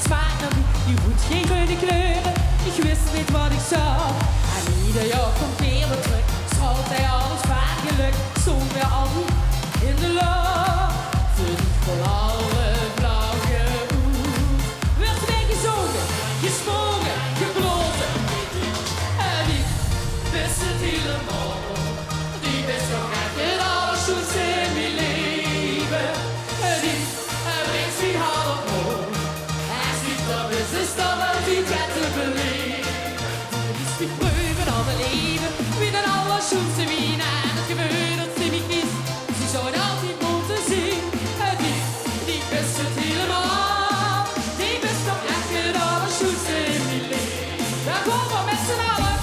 het smaakt nog niet. Je hoeft geen groene kleuren, ik wist niet wat ik zag. En ieder jaar komt weer wat terug, straalt hij alles vaak geluk. Stond weer al in de lucht, verdiept vol alle blauwe oer. Werd weggezogen, gesprongen, gebloten. En ik wist het helemaal, die wist nog echt het allerschoonste in mijn leven. En ik brengt zijn hart op hoog, hij ziet dat is dan wel die gaat te beleven. Die spiet proeven al mijn leven, wie dan allerschoonste wien aan het gebeurt dat ze niet kiest. Ze zouden altijd moeten zien, en die wist het helemaal, die wist nog echt het allerschoonste in mijn leven. Daar komen we met z'n allen.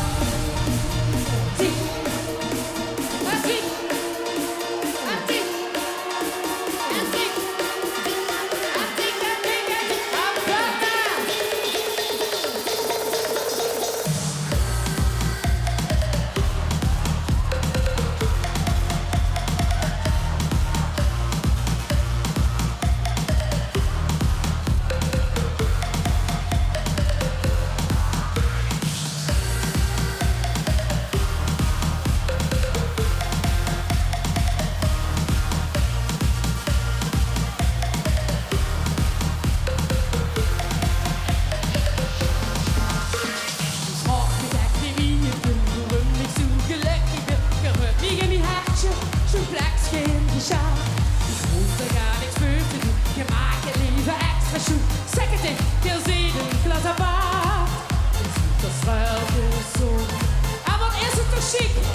Zeg het in, heel zeden, glas aan water. Het is niet als ruil, zo. En wat is het toch chic?